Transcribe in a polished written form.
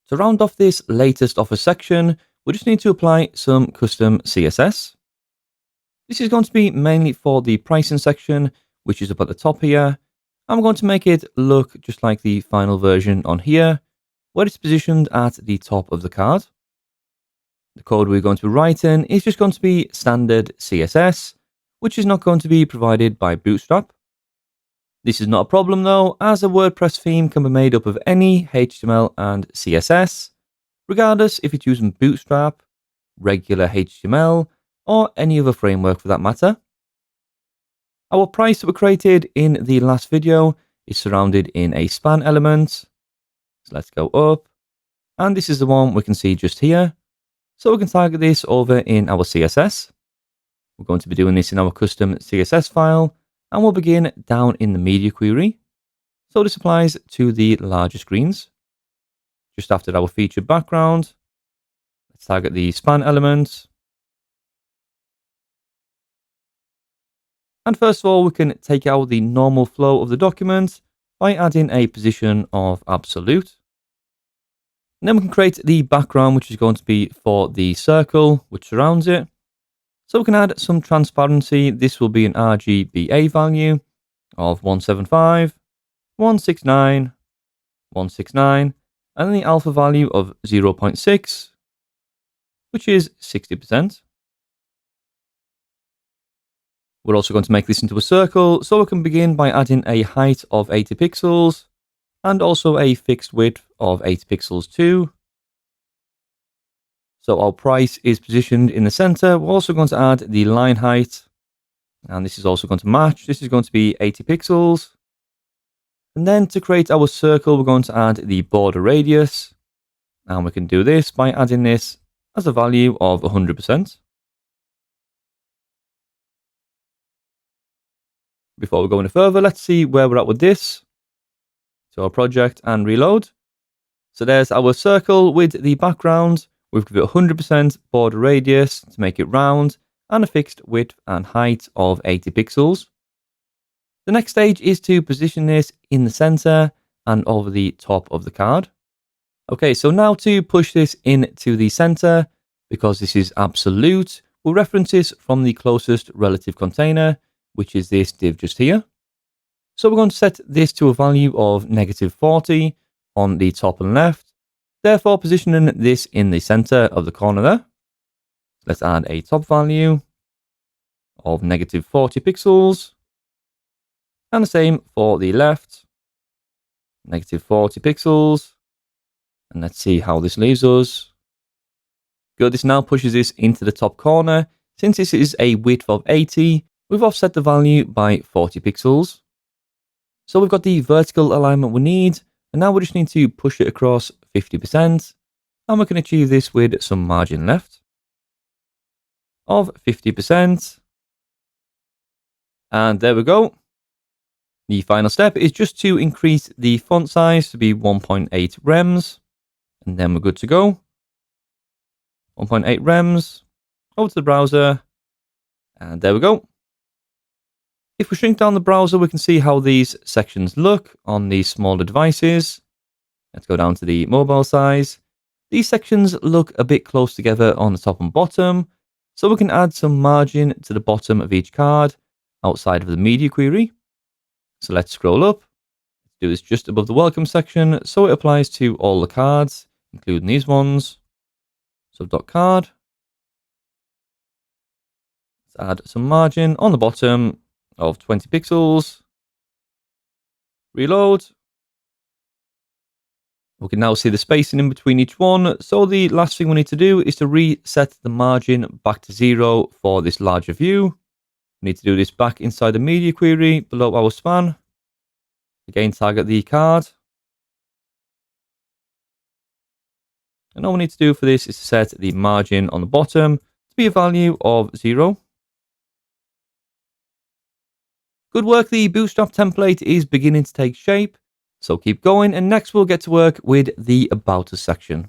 To round off this latest offer section, we just need to apply some custom CSS. This is going to be mainly for the pricing section, which is up at the top here. I'm going to make it look just like the final version on here, where it's positioned at the top of the card. The code we're going to be writing is just going to be standard CSS, which is not going to be provided by Bootstrap. This is not a problem though, as a WordPress theme can be made up of any HTML and CSS, regardless if it's using Bootstrap, regular HTML, or any other framework for that matter. Our price that we created in the last video is surrounded in a span element. So let's go up, and this is the one we can see just here. So we can target this over in our CSS. We're going to be doing this in our custom CSS file, and we'll begin down in the media query. So this applies to the larger screens. Just after our featured background, let's target the span element. And first of all, we can take out the normal flow of the document by adding a position of absolute. And then we can create the background, which is going to be for the circle which surrounds it. So we can add some transparency. This will be an RGBA value of 175, 169, 169, and then the alpha value of 0.6, which is 60%. We're also going to make this into a circle, so we can begin by adding a height of 80 pixels and also a fixed width of 80 pixels too. So our price is positioned in the center. We're also going to add the line height, and this is also going to match. This is going to be 80 pixels. And then to create our circle, we're going to add the border radius, and we can do this by adding this as a value of 100%. Before we go any further, let's see where we're at with this. So our project and reload. So there's our circle with the background. We've given it 100% border radius to make it round and a fixed width and height of 80 pixels. The next stage is to position this in the center and over the top of the card. Okay, so now to push this into the center, because this is absolute, we'll reference this from the closest relative container, which is this div just here. So we're going to set this to a value of -40 on the top and left, therefore positioning this in the center of the corner there. Let's add a top value of -40 pixels, and the same for the left, -40 pixels, and let's see how this leaves us. Good, this now pushes this into the top corner. Since this is a width of 80, we've offset the value by 40 pixels. So we've got the vertical alignment we need, and now we just need to push it across 50%, and we can achieve this with some margin left of 50%. And there we go. The final step is just to increase the font size to be 1.8 rems, and then we're good to go. 1.8 rems, over to the browser, and there we go. If we shrink down the browser, we can see how these sections look on these smaller devices. Let's go down to the mobile size. These sections look a bit close together on the top and bottom, so we can add some margin to the bottom of each card outside of the media query. So let's scroll up. Let's do this just above the welcome section, so it applies to all the cards, including these ones. Sub.card. Let's add some margin on the bottom of 20 pixels. Reload. We can now see the spacing in between each one. So the last thing we need to do is to reset the margin back to 0 for this larger view. We need to do this back inside the media query below our span. Again, target the card. And all we need to do for this is to set the margin on the bottom to be a value of 0. Good work, the Bootstrap template is beginning to take shape, so keep going, and next we'll get to work with the About Us section.